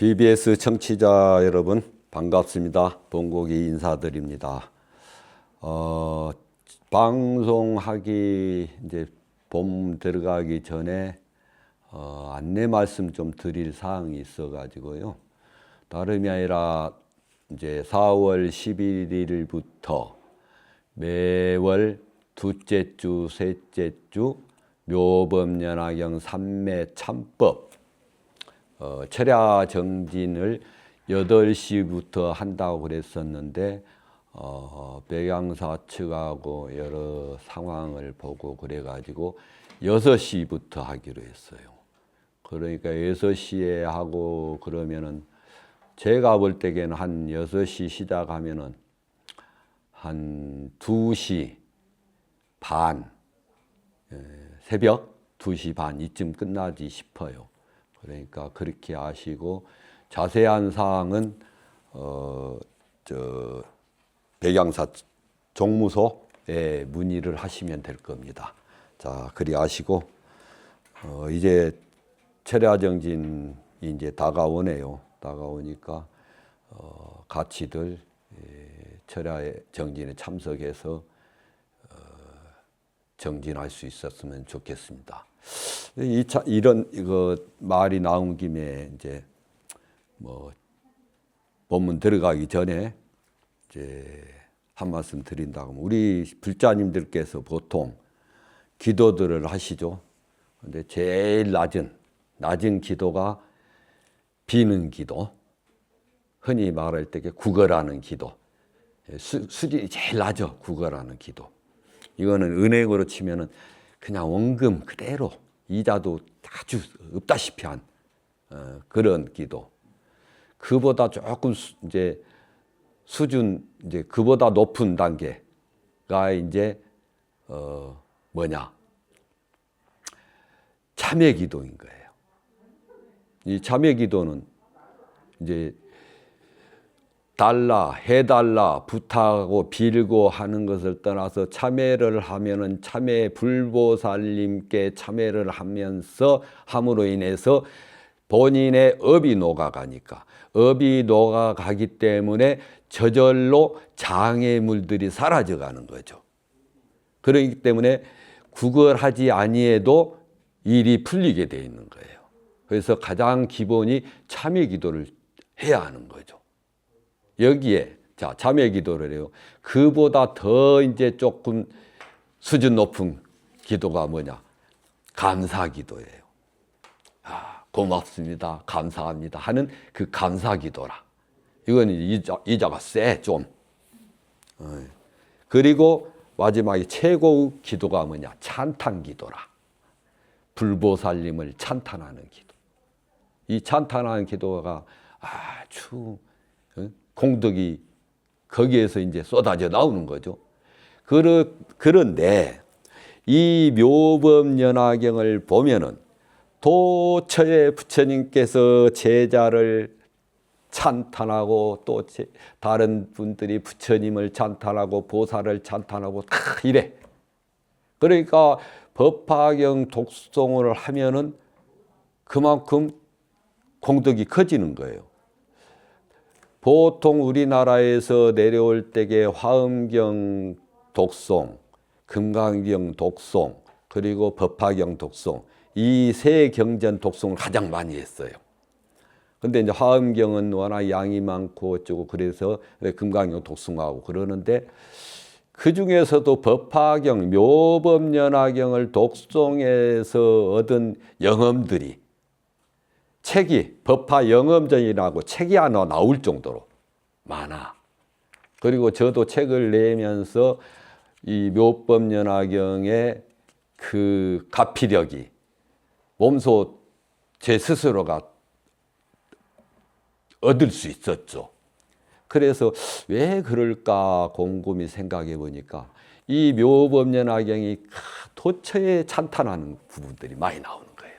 BBS 청취자 여러분 반갑습니다. 본고기 인사드립니다. 방송하기 이제 봄 들어가기 전에 안내 말씀 좀 드릴 사항이 있어가지고요. 다름이 아니라 이제 4월 11일부터 매월 둘째 주, 셋째 주 묘법연화경 삼매 참법 철야 정진을 8시부터 한다고 그랬었는데 백양사 측하고 여러 상황을 보고 그래가지고 6시부터 하기로 했어요. 그러니까 6시에 하고 그러면은 제가 볼 때에는 한 6시 시작하면은 한 2시 반, 새벽 2시 반 이쯤 끝나지 싶어요. 그러니까 그렇게 아시고 자세한 사항은 백양사 종무소에 문의를 하시면 될 겁니다. 자, 그리 아시고 이제 철야정진이 이제 다가오네요. 다가오니까 같이들 철야정진에 참석해서 정진할 수 있었으면 좋겠습니다. 이런 이거 말이 나온 김에 이제 뭐 본문 들어가기 전에 이제 한 말씀 드린다고 하면 우리 불자님들께서 보통 기도들을 하시죠. 근데 제일 낮은 기도가 비는 기도, 흔히 말할 때 구걸하는 기도, 수준이 제일 낮아. 구걸하는 기도. 이거는 은행으로 치면은 그냥 원금 그대로 이자도 아주 없다시피 한 그런 기도. 그보다 조금 이제 수준 이제 그보다 높은 단계가 이제 참회 기도인 거예요. 이 참회 기도는 이제 해달라, 부탁하고 빌고 하는 것을 떠나서 참회를 하면은 참회 불보살님께 참회를 하면서 함으로 인해서 본인의 업이 녹아가니까 업이 녹아가기 때문에 저절로 장애물들이 사라져가는 거죠. 그렇기 때문에 구걸하지 아니해도 일이 풀리게 돼 있는 거예요. 그래서 가장 기본이 참회 기도를 해야 하는 거죠. 여기에 자 참회 기도를 해요. 그보다 더 이제 조금 수준 높은 기도가 뭐냐? 감사 기도예요. 고맙습니다, 감사합니다 하는 그 감사 기도라. 이건 이자가 세 좀. 그리고 마지막에 최고의 기도가 뭐냐? 찬탄 기도라. 불보살님을 찬탄하는 기도. 이 찬탄하는 기도가 아주 공덕이 거기에서 이제 쏟아져 나오는 거죠. 그런데 이 묘법연화경을 보면은 도처에 부처님께서 제자를 찬탄하고 또 다른 분들이 부처님을 찬탄하고 보살을 찬탄하고 다 이래. 그러니까 법화경 독송을 하면은 그만큼 공덕이 커지는 거예요. 보통 우리나라에서 내려올 때에 화엄경 독송, 금강경 독송, 그리고 법화경 독송 이 세 경전 독송을 가장 많이 했어요. 근데 이제 화엄경은 워낙 양이 많고 어쩌고 그래서 금강경 독송하고 그러는데 그 중에서도 법화경, 묘법연화경을 독송해서 얻은 영험들이 책이 법화영험전이라고 책이 하나 나올 정도로 많아. 그리고 저도 책을 내면서 이 묘법연화경의 그 가피력이 몸소 제 스스로가 얻을 수 있었죠. 그래서 왜 그럴까 곰곰이 생각해 보니까 이 묘법연화경이 도처에 찬탄하는 부분들이 많이 나오는 거예요.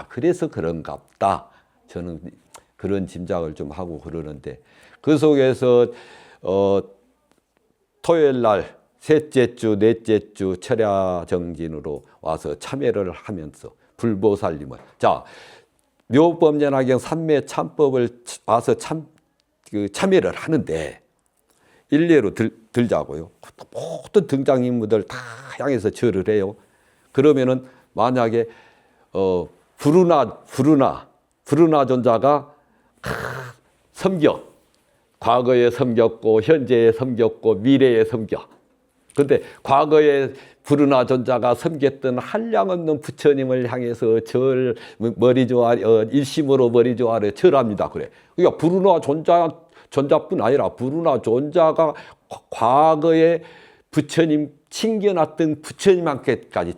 그래서 그런가 보다. 저는 그런 짐작을 좀 하고 그러는데 그 속에서 토요일 날 셋째 주, 넷째 주 철야 정진으로 와서 참여를 하면서 불보살님을 묘법연화경 삼매 참법을 와서 참여를 하는데 일례로 들자고요. 모든 등장인물들 다 향해서 절을 해요. 그러면은 만약에 부르나 존자가 섬겨, 과거에 섬겼고 현재에 섬겼고 미래에 섬겨. 근데 과거에 부르나 존자가 섬겼던 한량없는 부처님을 향해서 일심으로 머리 조아려 절합니다. 그래. 그러니까 부르나 존자뿐 아니라 부르나 존자가 과거에 부처님 칭견했던 부처님한테까지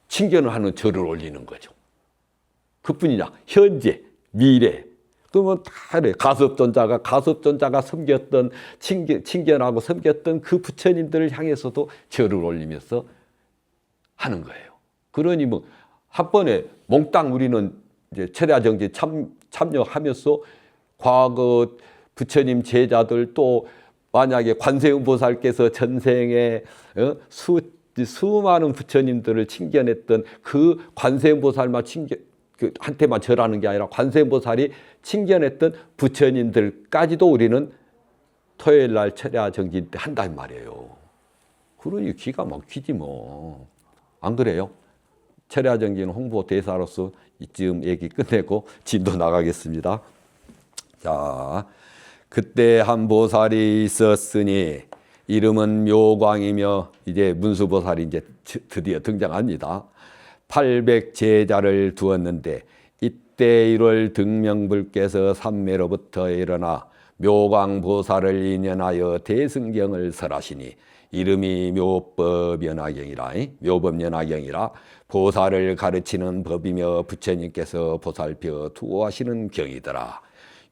칭견을 하는 절을 올리는 거죠. 그뿐이냐? 현재, 미래. 그러면 다 그래. 가섭존자가 섬겼던 칭견하고 섬겼던 그 부처님들을 향해서도 절을 올리면서 하는 거예요. 그러니 뭐 한 번에 몽땅 우리는 이제 철야정지 참여하면서 과거 부처님 제자들 또 만약에 관세음보살께서 전생에 수많은 부처님들을 칭견했던 그 관세음보살만 한테만 절하는 게 아니라 관세음보살이 칭견했던 부처님들까지도 우리는 토요일 날 철야정진 때 한단 말이에요. 그러니 기가 막히지 뭐. 안 그래요? 철야정진 홍보 대사로서 이쯤 얘기 끝내고 진도 나가겠습니다. 자, 그때 한 보살이 있었으니 이름은 묘광이며 이제 문수보살이 이제 드디어 등장합니다. 800 제자를 두었는데 이때 1월 등명불께서 삼매로부터 일어나 묘광보살을 인연하여 대승경을 설하시니 이름이 묘법연화경이라 보살을 가르치는 법이며 부처님께서 보살펴 투호하시는 경이더라.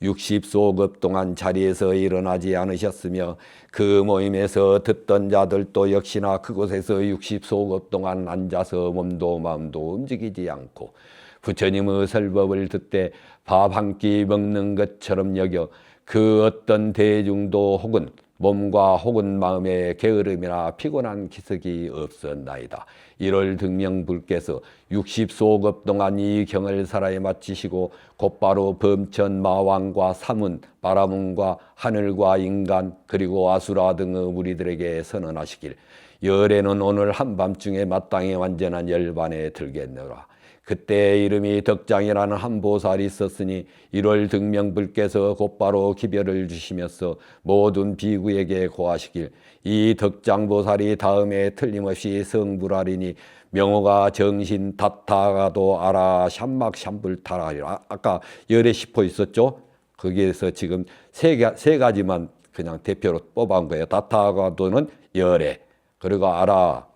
60소급 동안 자리에서 일어나지 않으셨으며 그 모임에서 듣던 자들도 역시나 그곳에서 60소급 동안 앉아서 몸도 마음도 움직이지 않고 부처님의 설법을 듣되 밥 한 끼 먹는 것처럼 여겨 그 어떤 대중도 혹은 몸과 혹은 마음에 게으름이나 피곤한 기색이 없었나이다. 1월 등명불께서 60소급 동안 이 경을 사라에 마치시고 곧바로 범천 마왕과 사문, 바라문과 하늘과 인간 그리고 아수라 등의 무리들에게 선언하시길 열애는 오늘 한밤중에 마땅히 완전한 열반에 들겠노라. 그때 이름이 덕장이라는 한 보살이 있었으니 1월 등명불께서 곧바로 기별을 주시면서 모든 비구에게 고하시길 이 덕장보살이 다음에 틀림없이 성불하리니 명호가 정신 다타가도 아라 샴막 샴불타라리라. 아까 열의 10호 있었죠? 거기에서 지금 세 가지만 그냥 대표로 뽑아온 거예요. 다타가도는 열애, 그리고 아라,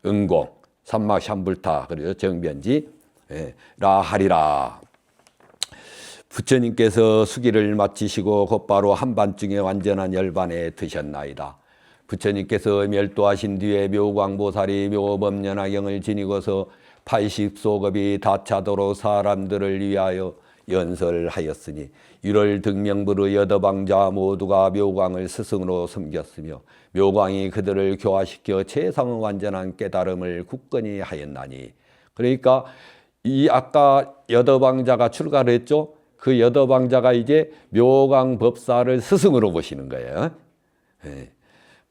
응공, 삼막 샴불타, 그리고 정변지 라하리라. 부처님께서 수기를 마치시고 곧바로 한밤중에 완전한 열반에 드셨나이다. 부처님께서 멸도하신 뒤에 묘광보살이 묘법연화경을 지니고서 80소급이 다차도록 사람들을 위하여 연설하였으니 1월 등명부의 여더방자 모두가 묘광을 스승으로 섬겼으며 묘광이 그들을 교화시켜 최상의 완전한 깨달음을 굳건히 하였나니. 그러니까 이 아까 여더방자가 출가를 했죠. 그 여더방자가 이제 묘광법사를 스승으로 모시는 거예요.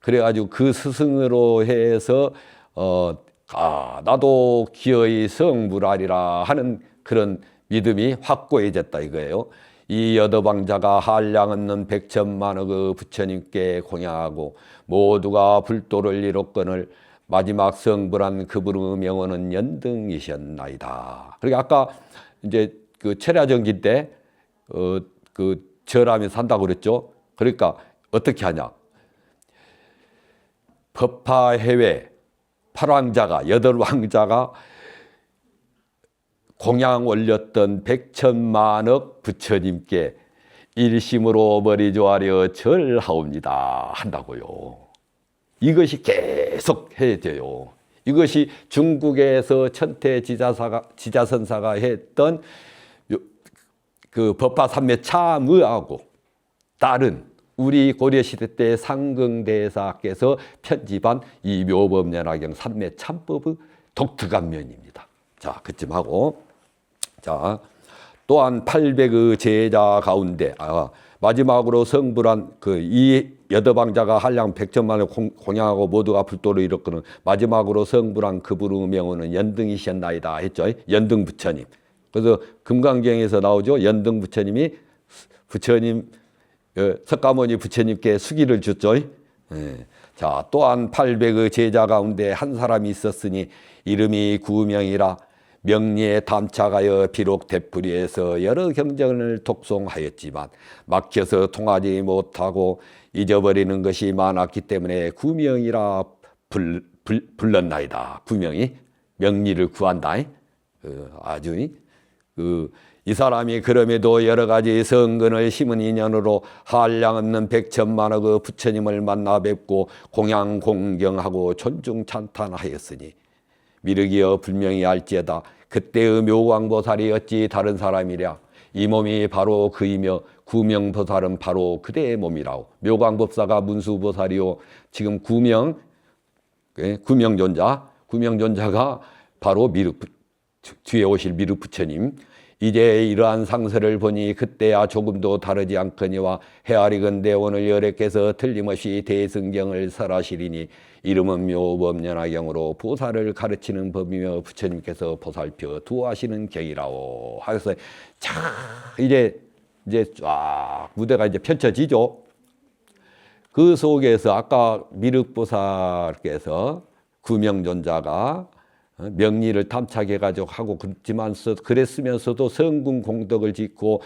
그래가지고 그 스승으로 해서 나도 기어이 성불하리라 하는 그런 믿음이 확고해졌다 이거예요. 이 여더방자가 한량없는 100천만의 그 부처님께 공양하고 모두가 불도를 이뤘거늘 마지막 성불한 그분의 명언은 연등이셨나이다. 그러니까 아까 이제 그 철야정기 때 그 절하면서 한다고 그랬죠. 그러니까 어떻게 하냐? 법화해외 8왕자가 8왕자가 공양 올렸던 100천만억 부처님께 일심으로 머리 조아려 절하옵니다 한다고요. 이것이 계속 해야 돼요. 이것이 중국에서 천태 지자선사가 했던 그 법화삼매 참의하고 다른 우리 고려시대 때 상경대사께서 편집한 이 묘법연화경 삼매 참법의 독특한 면입니다. 자, 그쯤 하고 자, 또한 800의 제자 가운데 마지막으로 성불한 그 이 여더방자가 한량 100천만을 공양하고 모두가 불도를 이뤘거든 마지막으로 성불한 그분의 명호는 연등이셨나이다 했죠. 연등 부처님. 그래서 금강경에서 나오죠. 연등 부처님이 부처님 석가모니 부처님께 수기를 줬죠. 예. 자, 또한 800의 제자 가운데 한 사람이 있었으니 이름이 구명이라 명리에 담착하여 비록 되풀이해서 여러 경전을 독송하였지만 막혀서 통하지 못하고 잊어버리는 것이 많았기 때문에 구명이라 불렀나이다. 구명이 명리를 구한다. 아주 이 사람이 그럼에도 여러 가지 성근을 심은 인연으로 한량없는 100천만의 부처님을 만나 뵙고 공양 공경하고 존중 찬탄하였으니 미륵이여 분명히 알지어다. 그때의 묘광보살이 어찌 다른 사람이랴. 이 몸이 바로 그이며 구명보살은 바로 그대의 몸이라오. 묘광법사가 문수보살이요. 지금 구명존자가 바로 뒤에 오실 미륵 부처님. 이제 이러한 상세를 보니 그때야 조금도 다르지 않거니와 헤아리건대 오늘 여래께서 틀림없이 대승경을 설하시리니 이름은 묘법연화경으로 보살을 가르치는 법이며 부처님께서 보살펴 두하시는 경이라오. 하여서 자 이제 쫙 무대가 이제 펼쳐지죠. 그 속에서 아까 미륵보살께서 구명존자가 명리를 탐착해가지고 하고 그랬으면서도 성군 공덕을 짓고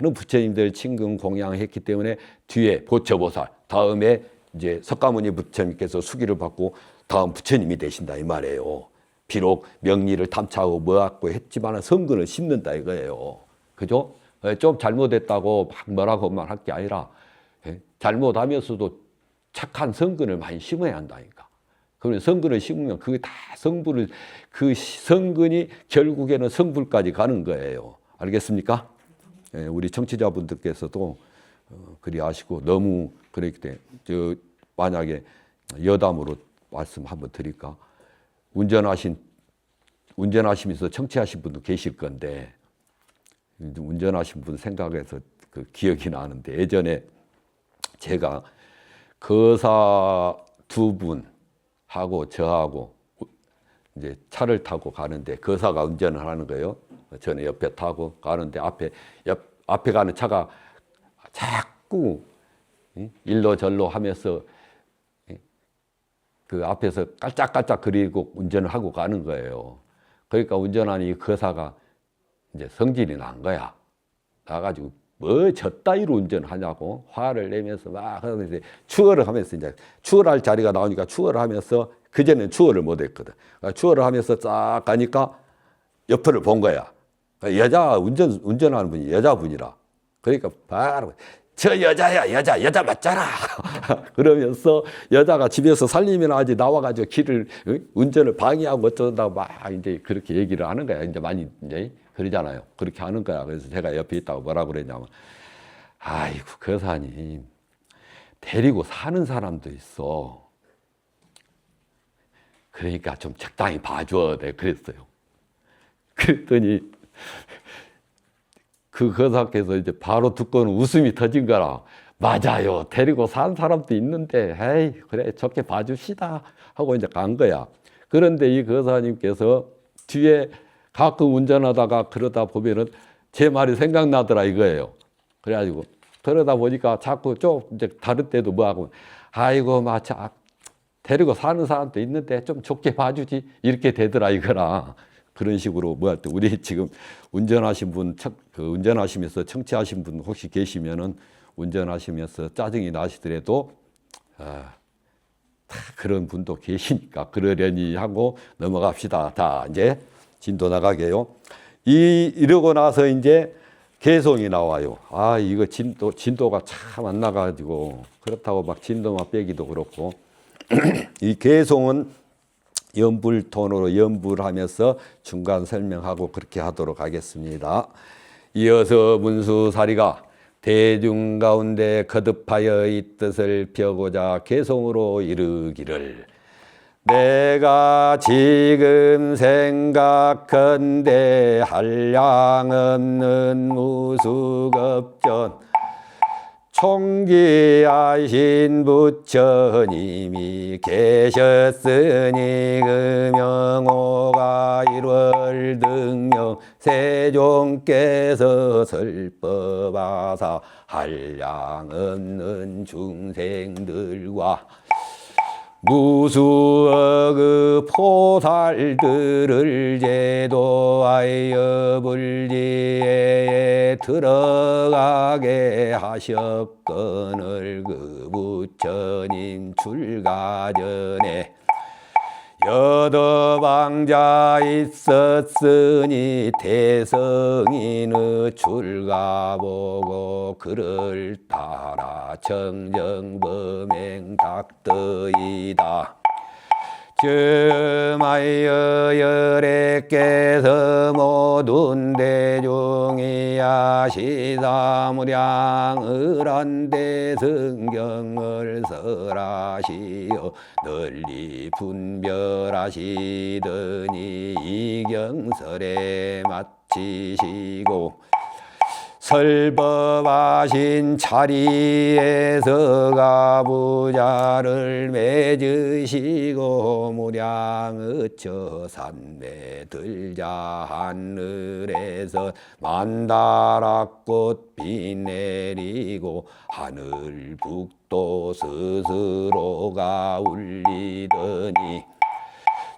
많은 부처님들 친근 공양했기 때문에 뒤에 보처보살 다음에 이제 석가모니 부처님께서 수기를 받고 다음 부처님이 되신다 이 말이에요. 비록 명리를 탐착하고 뭐하고 했지만 성근을 심는다 이거예요. 그죠? 좀 잘못했다고 막 뭐라고만 할 게 아니라 잘못하면서도 착한 성근을 많이 심어야 한다니까. 그러면 성근을 심으면 그게 다 그 성근이 결국에는 성불까지 가는 거예요. 알겠습니까? 우리 청취자분들께서도 그리 아시고 너무 그렇기 때문에 만약에 여담으로 말씀 한번 드릴까? 운전하시면서 청취하신 분도 계실 건데 운전하신 분 생각해서 그 기억이 나는데 예전에 제가 거사 두 분하고 저하고 이제 차를 타고 가는데 거사가 운전을 하는 거예요. 저는 옆에 타고 가는데 앞에 가는 차가 자꾸 일로 절로 하면서 그 앞에서 깔짝깔짝 거리고 운전을 하고 가는 거예요. 그러니까 운전하는 이 거사가 이제 성질이 난 거야. 나가지고 뭐 저따위로 운전하냐고 화를 내면서 막 하면서 추월을 하면서 이제 추월할 자리가 나오니까 추월을 하면서 그전에는 추월을 못 했거든. 추월을 하면서 쫙 가니까 옆을 본 거야. 여자 운전하는 분이 여자분이라. 그러니까 바로 저 여자야 여자 맞잖아. 그러면서 여자가 집에서 살림이나 하지 나와가지고 길을 운전을 방해하고 어쩌다 막 이제 그렇게 얘기를 하는 거야. 이제 많이 이제 그러잖아요. 그렇게 하는 거야. 그래서 제가 옆에 있다고 뭐라 그랬냐면 아이고 거사님 데리고 사는 사람도 있어. 그러니까 좀 적당히 봐줘. 내가 그랬어요. 그랬더니 그 거사께서 이제 바로 듣고는 웃음이 터진 거라. 맞아요. 데리고 산 사람도 있는데, 에이, 그래, 좋게 봐줍시다. 하고 이제 간 거야. 그런데 이 거사님께서 뒤에 가끔 운전하다가 그러다 보면은 제 말이 생각나더라 이거예요. 그래가지고 그러다 보니까 자꾸 좀 이제 다른 때도 뭐하고, 아이고, 마치 데리고 사는 사람도 있는데 좀 좋게 봐주지. 이렇게 되더라 이거라. 그런 식으로 뭐 할 때 우리 지금 운전하신 분, 운전하시면서 청취하신 분 혹시 계시면은 운전하시면서 짜증이 나시더라도 그런 분도 계시니까 그러려니 하고 넘어갑시다. 자, 이제 진도 나가게요. 이러고 나서 이제 개송이 나와요. 아, 이거 진도가 참 안 나가지고 그렇다고 막 진도만 빼기도 그렇고 이 개송은 연불톤으로 연불하면서 중간 설명하고 그렇게 하도록 하겠습니다. 이어서 문수사리가 대중 가운데 거듭하여 이 뜻을 펴고자 개송으로 이르기를 내가 지금 생각한데 한량없는 무수겁전 총기하신 부처님이 계셨으니 그 명호가 1월 등명 세종께서 설법하사 한량없는 중생들과 무수의 그 포살들을 제도하여 불지에 들어가게 하셨거늘 그 부처님 출가 전에 여도방자 있었으니 대성인의 출가보고 그를 따라 정정범행 닥터이다. 즈마여 열애께서 모든 대중이 아시사무량을 대성경을 설하시어 널리 분별하시더니 이경설에 마치시고 설법하신 자리에서 가부자를 맺으시고 무량의처 산매 들자 하늘에서 만다라꽃 비 내리고 하늘 북도 스스로가 울리더니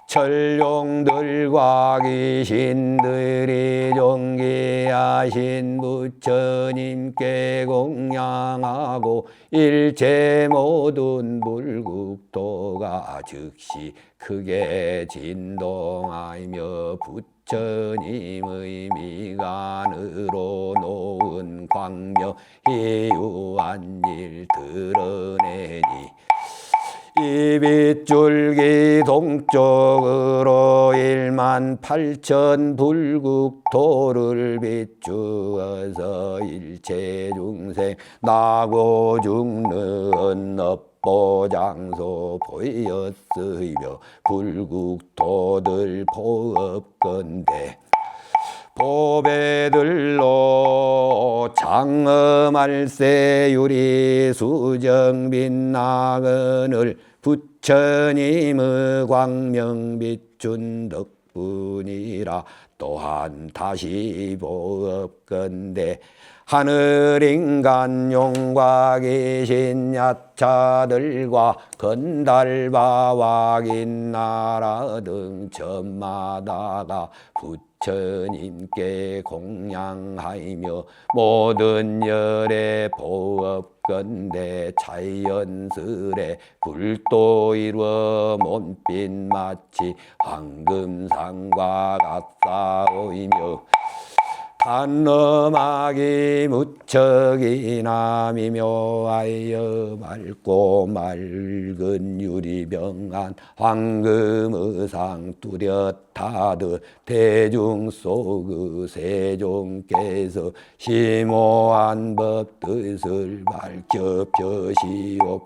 천룡들과 귀신들이 존귀하신 부처님께 공양하고 일체 모든 불국토가 즉시 크게 진동하며 부처님의 미간으로 놓은 광명 희유한 일 드러내니 이 빗줄기 동쪽으로 18,000 불국토를 비추어서 일체 중생 나고 죽는 업보장소 보였으며 불국토들 포업건대 보배들로 장엄할세 유리 수정 빛나거늘 부처님의 광명 비춘 덕분이라 또한 다시 보업건대 하늘인간 용과 귀신 야차들과 건달바와 긴나라 등 전마다가 부처님께 공양하며 모든 열의 보업건대 자연스레 불도 이루어 몸빛 마치 황금상과 같사오이며 단엄하기 무척이나 미묘하여 맑고 맑은 유리병안 황금의상 뚜렷하듯 대중 속의 세종께서 심오한 법뜻을 밝혀 펴시오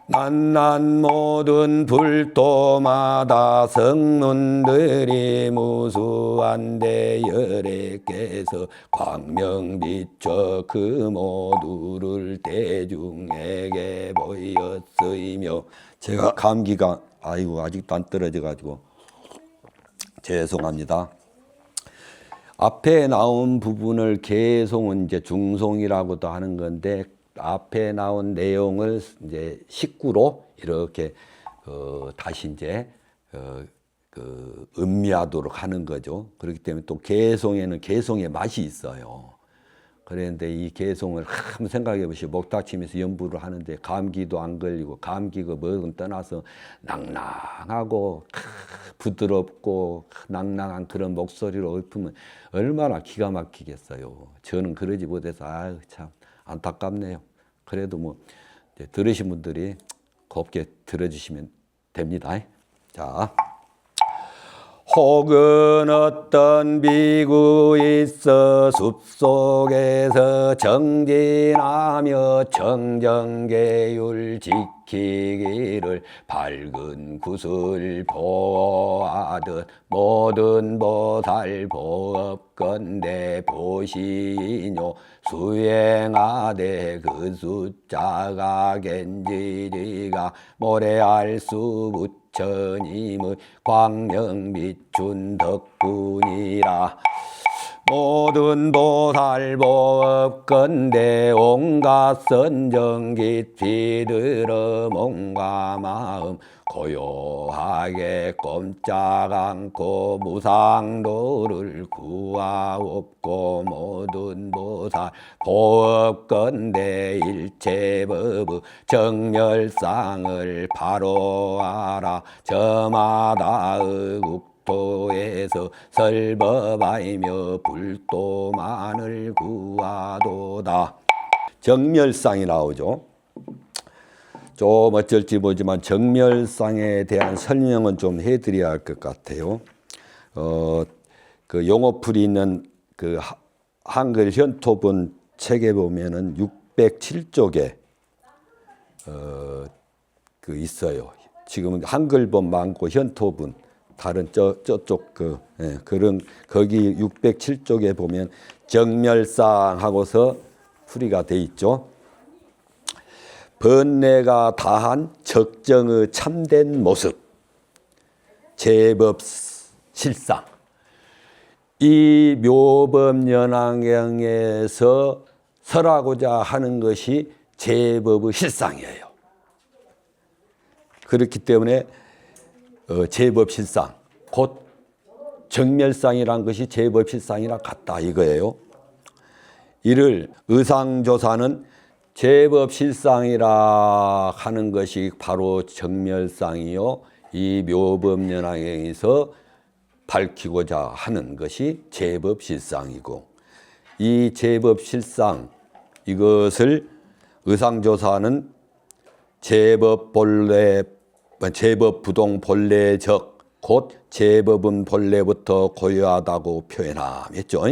난난 모든 불도마다 성문들이 무수한데 열애께서 광명 비춰 그 모두를 대중에게 보였으며 제가 감기가 아직도 안 떨어져 가지고 죄송합니다. 앞에 나온 부분을 개송은 이제 중송이라고도 하는 건데 앞에 나온 내용을 이제 식구로 이렇게 다시 이제 음미하도록 하는 거죠. 그렇기 때문에 또 개송에는 개송의 맛이 있어요. 그런데 이 개송을 한번 생각해 보시오. 목 다치면서 연부를 하는데 감기도 안 걸리고 감기가 뭐든 떠나서 낭낭하고 부드럽고 낭낭한 그런 목소리로 읊으면 얼마나 기가 막히겠어요. 저는 그러지 못해서 아유 참 안타깝네요. 그래도 뭐 들으신 분들이 곱게 들어주시면 됩니다. 자, 혹은 어떤 비구 있어 숲속에서 정진하며 청정계율 지키기를 밝은 구슬 보호하듯 모든 보살 보업건대 보시뇨 수행하되 그 숫자가 겐지리가 모래알 수 부처님의 광명 비춘 덕분이라. 모든 보살 보업건대 온갖 선정 깊이 들어 몸과 마음 고요하게 꼼짝 않고 무상도를 구하옵고 모든 보살 보업건대 일체법의 정멸상을 바로 알아 저마다의 국토에서 설법하이며 불도만을 구하도다. 정멸상이 나오죠. 좀 어쩔지 모르지만 정멸상에 대한 설명은 좀 해드려야 할 것 같아요. 그 용어풀이 있는 그 한글 현토본 책에 보면은 607쪽에 그 있어요. 지금은 한글본 많고 현토본 다른 저쪽 그런 거기 607쪽에 보면 정멸상 하고서 풀이가 돼 있죠. 번뇌가 다한 적정의 참된 모습, 제법 실상. 이 묘법연화경에서 설하고자 하는 것이 제법의 실상이에요. 그렇기 때문에 제법 실상, 곧 정멸상이란 것이 제법 실상이랑 같다 이거예요. 이를 의상조사는 제법 실상이라 하는 것이 바로 정멸상이요. 이 묘법연화경에서 밝히고자 하는 것이 제법 실상이고, 이 제법 실상 이것을 의상조사는 제법 본래, 제법 부동 본래적 곧 제법은 본래부터 고유하다고 표현함했죠.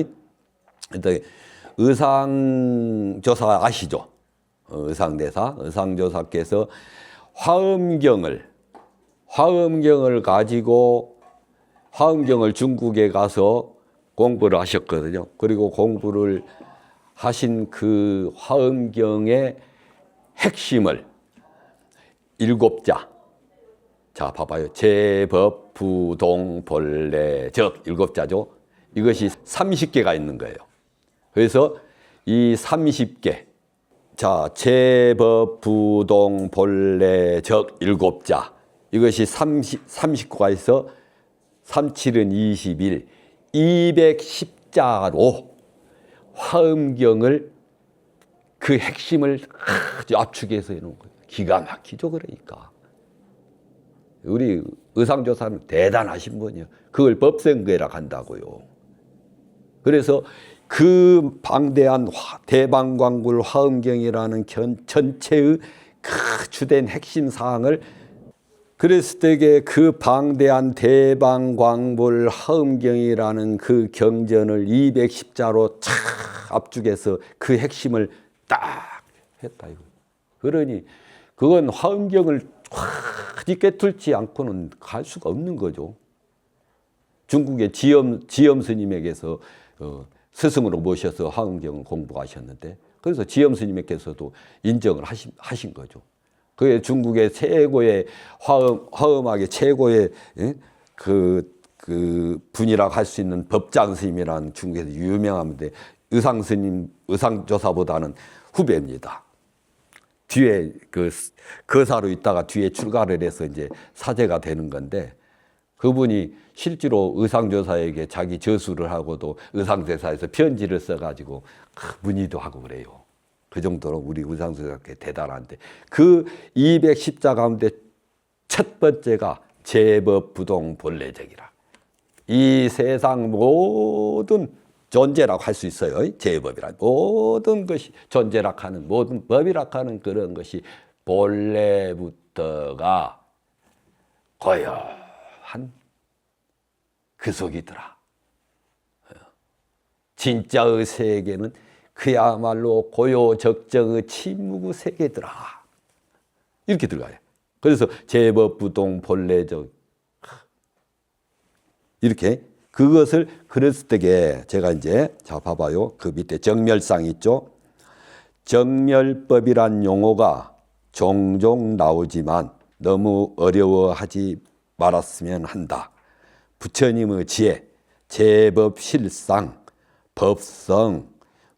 의상조사 아시죠? 의상대사, 의상조사께서 화엄경을 가지고 화엄경을 중국에 가서 공부를 하셨거든요. 그리고 공부를 하신 그 화엄경의 핵심을 7자, 자 봐봐요. 제법, 부동, 본래적 7자죠. 이것이 30개가 있는 거예요. 그래서 이 30개, 자, 제법, 부동, 본래적 7자, 이것이 30구가 있어 37은 21, 210자로 화엄경을 그 핵심을 아주 압축해서 해놓은 거예요. 기가 막히죠. 그러니까 우리 의상조사는 대단하신 분이에요. 그걸 법성계라고 한다고요. 그래서 그 방대한 대방광불 화엄경이라는 전체의 그 주된 핵심 사항을, 그랬을 때에 그 방대한 대방광불 화엄경이라는 그 경전을 210자로 쫙 압축해서 그 핵심을 딱 했다 이거. 그러니 그건 화엄경을 확 꿰뚫지 않고는 갈 수가 없는 거죠. 중국의 지엄 스님에게서 스승으로 모셔서 화엄경을 공부하셨는데, 그래서 지엄 스님께서도 인정을 하신 거죠. 그게 중국의 최고의 화엄학의 최고의 그 분이라고 할 수 있는 법장 스님이라는 중국에서 유명한데, 의상 스님, 의상조사보다는 후배입니다. 뒤에 그 거사로 있다가 뒤에 출가를 해서 이제 사제가 되는 건데, 그분이 실제로 의상조사에게 자기 저수를 하고도 의상대사에서 편지를 써가지고 문의도 하고 그래요. 그 정도로 우리 의상조사께 대단한데, 그 210자 가운데 첫 번째가 제법 부동 본래적이라. 이 세상 모든 존재라고 할 수 있어요. 제법이란 모든 것이 존재라 하는, 모든 법이라 하는 그런 것이 본래부터가 고요한 그 속이더라. 진짜의 세계는 그야말로 고요적정의 침묵의 세계더라. 이렇게 들어가요. 그래서 제법부동 본래적 이렇게 그것을 그랬을 때에 제가 이제 자 봐봐요. 그 밑에 정멸상 있죠. 정멸법이란 용어가 종종 나오지만 너무 어려워하지 말았으면 한다. 부처님의 지혜, 제법실상, 법성,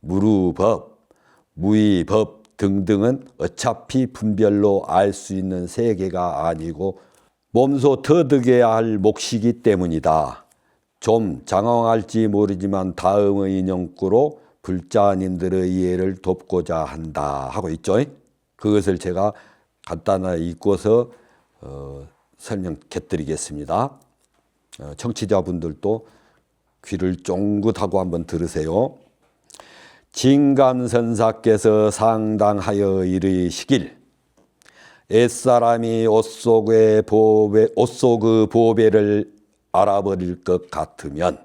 무루법, 무의법 등등은 어차피 분별로 알 수 있는 세계가 아니고 몸소 터득해야 할 몫이기 때문이다. 좀 장황할지 모르지만 다음의 인용구로 불자님들의 이해를 돕고자 한다 하고 있죠. 그것을 제가 간단하게 읽고서 설명 곁드리겠습니다. 청취자분들도 귀를 쫑긋하고 한번 들으세요. 진감선사께서 상당하여 이르시길 옛사람이 옷 속의 보배를 알아버릴 것 같으면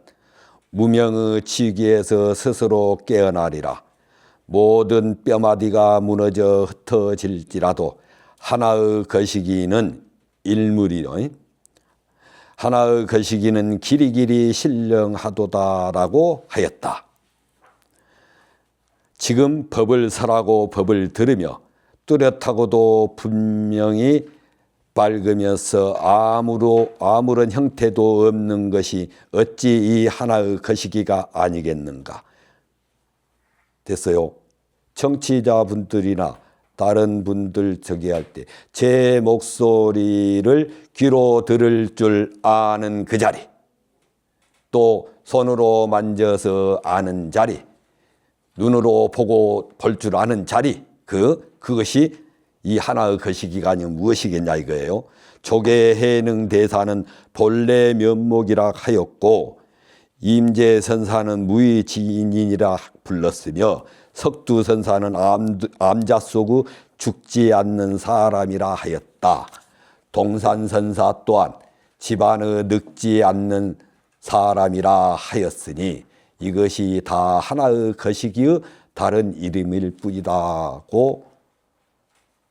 무명의 치기에서 스스로 깨어나리라. 모든 뼈마디가 무너져 흩어질지라도 하나의 거시기는 일물이요. 하나의 거시기는 길이길이 신령하도다라고 하였다. 지금 법을 설하고 법을 들으며 뚜렷하고도 분명히 밝으면서 아무런 형태도 없는 것이 어찌 이 하나의 거시기가 아니겠는가. 됐어요. 청취자분들이나 다른 분들 저기 할 때 제 목소리를 귀로 들을 줄 아는 그 자리, 또 손으로 만져서 아는 자리, 눈으로 보고 볼 줄 아는 자리, 그것이 이 하나의 거시기가 아니면 무엇이겠냐 이거예요. 조계해능 대사는 본래 면목이라 하였고 임재선사는 무의지인이라 불렀으며 석두선사는 암자 속의 죽지 않는 사람이라 하였다. 동산선사 또한 집안의 늙지 않는 사람이라 하였으니 이것이 다 하나의 거시기의 다른 이름일 뿐이다고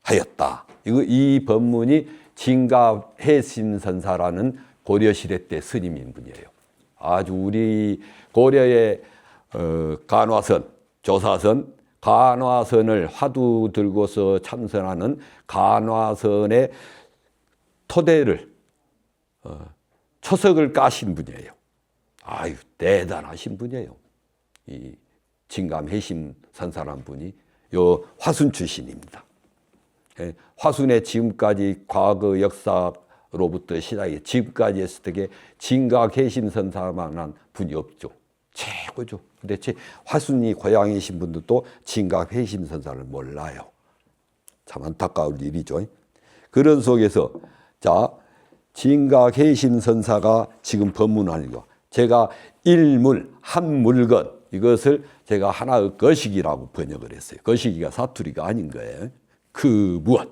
하였다. 이 법문이 진갑해심선사라는 고려시대 때 스님인 분이에요. 아주 우리 고려의 간화선, 조사선, 간화선을 화두 들고서 참선하는 간화선의 토대를 초석을 까신 분이에요. 아유 대단하신 분이에요. 이 진감해심선사라는 분이 요 화순 출신입니다. 화순의 지금까지 과거 역사로부터 시작해 지금까지 했을 때 진각해심선사만한 분이 없죠. 최고죠. 근데 화순이 고향이신 분들도 진각해심선사를 몰라요. 참 안타까운 일이죠. 그런 속에서 자 진각해심선사가 지금 법문하는 거 제가 일물 한 물건 이것을 제가 하나의 거시기라고 번역을 했어요. 거시기가 사투리가 아닌 거예요. 그 무엇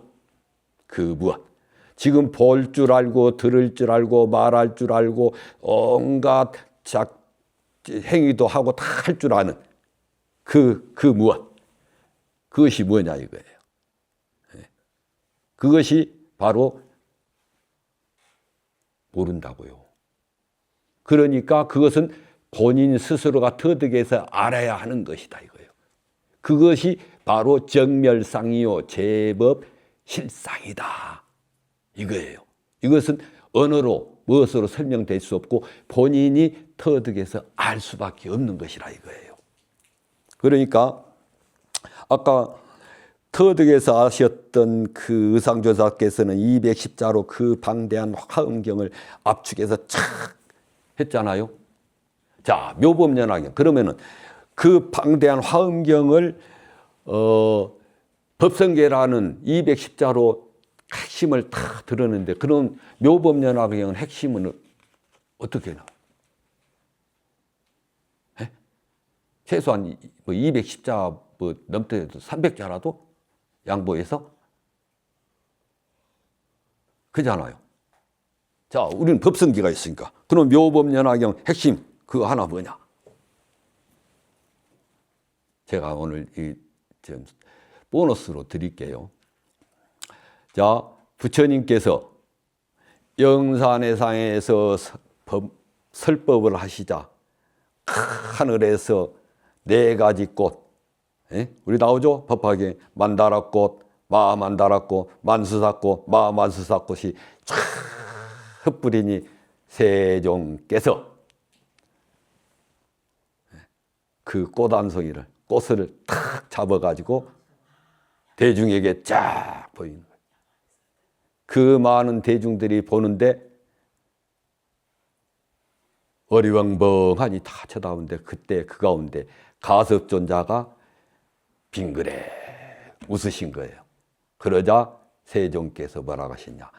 지금 볼 줄 알고 들을 줄 알고 말할 줄 알고 온갖 행위도 하고 다 할 줄 아는 그 무엇 그것이 뭐냐 이거예요. 그것이 바로 모른다고요. 그러니까 그것은 본인 스스로가 터득해서 알아야 하는 것이다 이거예요. 그것이 바로 정멸상이요 제법 실상이다 이거예요. 이것은 언어로 무엇으로 설명될 수 없고 본인이 터득해서 알 수밖에 없는 것이라 이거예요. 그러니까 아까 터득해서 아셨던 그 의상조사께서는 210자로 그 방대한 화엄경을 압축해서 착 했잖아요. 자, 묘법연화경. 그러면은 그 방대한 화엄경을 법성계라는 210자로 핵심을 다 들었는데 그런 묘법연화경은 핵심은 어떻게 나와요? 최소한 210자 뭐 넘더라도 300자라도 양보해서 그잖아요. 자, 우리는 법성기가 있으니까. 그럼 묘법연화경 핵심 그거 하나 뭐냐? 제가 오늘 좀 보너스로 드릴게요. 자, 부처님께서 영산회상에서 설법을 하시자 하늘에서 4가지 꽃, 우리 나오죠? 법화경에 만다라꽃, 마만다라꽃, 만수사꽃, 마만수사꽃이 쫙 흩뿌리니 세종께서 그 꽃 한 송이를, 꽃을 탁 잡아가지고 대중에게 쫙 보이는 거예요. 그 많은 대중들이 보는데 어리벙벙하니 다 쳐다보는데 그때 그 가운데 가섭존자가 빙그레 웃으신 거예요. 그러자 세종께서 뭐라고 하시냐.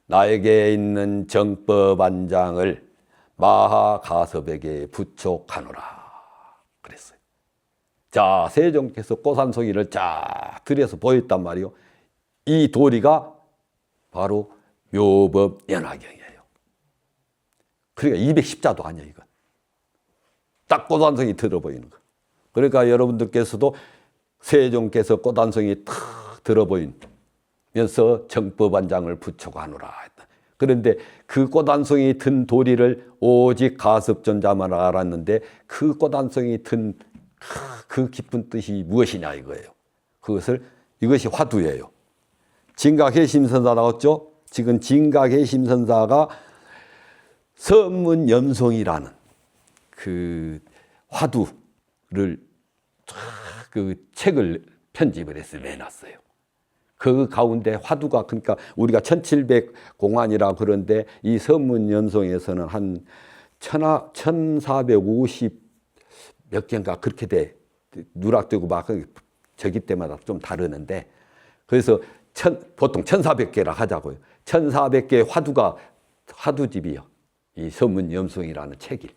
나에게 있는 정법안장을 마하가섭에게 부촉하노라 그랬어요. 자, 세종께서 꽃 한 송이를 쫙 들여서 보였단 말이요. 이 도리가 바로 묘법연화경이에요. 그러니까 210자도 아니야 이건. 딱 꽃 한 송이 들어 보이는 거. 그러니까 여러분들께서도 세종께서 꽃 한 송이 탁 들어 보이면서 정법안장을 부촉하노라 했다. 그런데 그 꽃 한 송이 든 도리를 오직 가섭존자만 알았는데 그 꽃 한 송이 든 그 깊은 뜻이 무엇이냐 이거예요. 이것이 화두예요. 진각해심선사 나왔죠? 지금 진각해심선사가 선문염송이라는 그 화두를 그 책을 편집을 해서 내놨어요. 그 가운데 화두가 그러니까 우리가 1700공안이라 그런데 이 선문염송에서는 한 1450 몇 개인가 그렇게 돼 누락되고 막 저기 때마다 좀 다르는데 그래서 보통 1400개라 하자고요. 1400개의 화두집이요. 이 선문염송이라는 책이.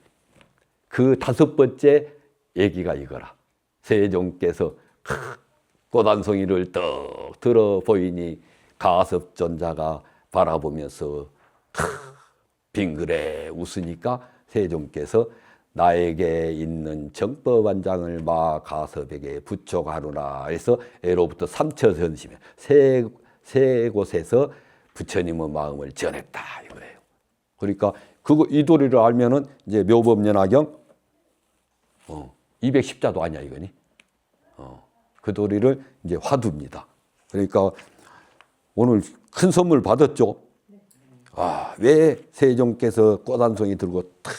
그 5번째 얘기가 이거라. 세종께서 꽃 한 송이를 떡 들어 보이니 가섭존자가 바라보면서 빙그레 웃으니까 세종께서 나에게 있는 정법안장을 마가섭에게 부촉하노라 해서 애로부터 3처전심에 세 곳에서 부처님의 마음을 전했다 이거예요. 그러니까 이 도리를 알면은 이제 묘법연화경 210자도 아니야 이거니. 그 도리를 이제 화두입니다. 그러니까 오늘 큰 선물 받았죠. 왜 세종께서 꽃 한 송이 들고 탁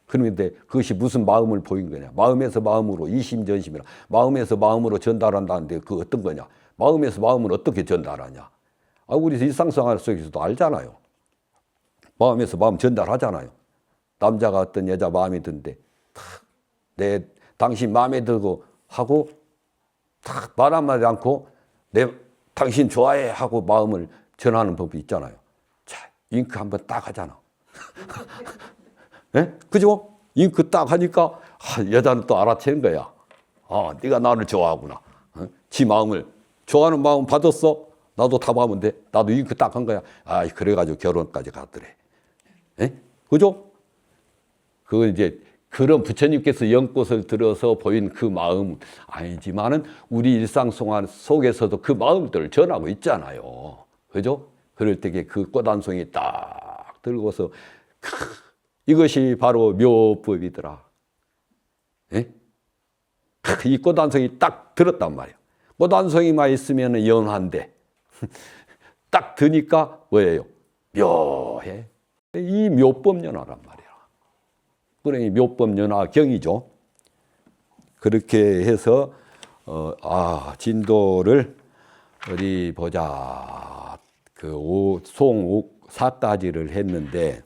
그런데 그것이 무슨 마음을 보인 거냐. 마음에서 마음으로 이심전심이라. 마음에서 마음으로 전달한다는데 그 어떤 거냐. 마음에서 마음을 어떻게 전달하냐. 우리 일상생활 속에서도 알잖아요. 마음에서 마음 전달하잖아요. 남자가 어떤 여자 마음에 드는데 당신 마음에 들고 하고 탁 말 한마디 않고 당신 좋아해 하고 마음을 전하는 법이 있잖아요. 자, 잉크 한번 딱 하잖아. 네? 그죠? 잉크 딱 하니까 여자는 또 알아채는 거야. 네가 나를 좋아하구나. 지 마음을 좋아하는 마음 받았어? 나도 답하면 돼. 나도 잉크 딱 한 거야. 그래가지고 결혼까지 갔더래. 네? 그죠? 그건 이제 그런 부처님께서 연꽃을 들어서 보인 그 마음 아니지만은 우리 일상생활 속에서도 그 마음들을 전하고 있잖아요. 그죠? 그럴 때에 그 꽃 한 송이 딱 들고서 이것이 바로 묘법이더라. 예? 이 꽃 한 송이 딱 들었단 말이에요. 꽃 한 송이만 있으면 연한데 딱 드니까 뭐예요? 묘해. 이 묘법연화란 말이야. 그러니 묘법연화경이죠. 그렇게 해서 진도를 어디 보자. 송 4가지를 했는데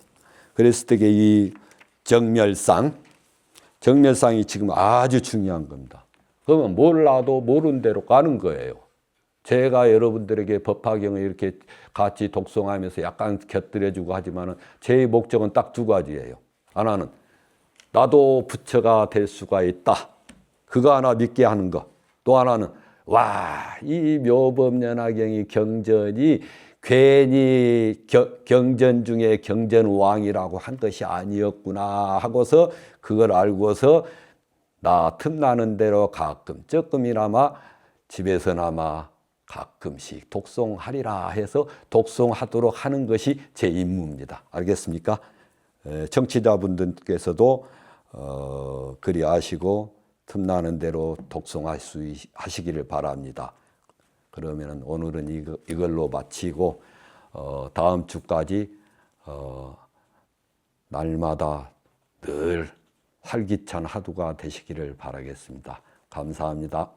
그랬을 때 이 정멸상이 지금 아주 중요한 겁니다. 그러면 몰라도 모르는 대로 가는 거예요. 제가 여러분들에게 법화경을 이렇게 같이 독송하면서 약간 곁들여주고 하지만은 제 목적은 딱 2가지예요. 하나는 나도 부처가 될 수가 있다. 그거 하나 믿게 하는 거. 또 하나는 이 묘법연화경이 경전이 괜히 경전 중에 경전왕이라고 한 것이 아니었구나 하고서 그걸 알고서 나 틈나는 대로 가끔 조금이나마 집에서나마 가끔씩 독송하리라 해서 독송하도록 하는 것이 제 임무입니다. 알겠습니까? 청취자분들께서도 그리 아시고 틈나는 대로 독송하시기를 바랍니다. 그러면 오늘은 이걸로 마치고 다음 주까지 날마다 늘 활기찬 하루가 되시기를 바라겠습니다. 감사합니다.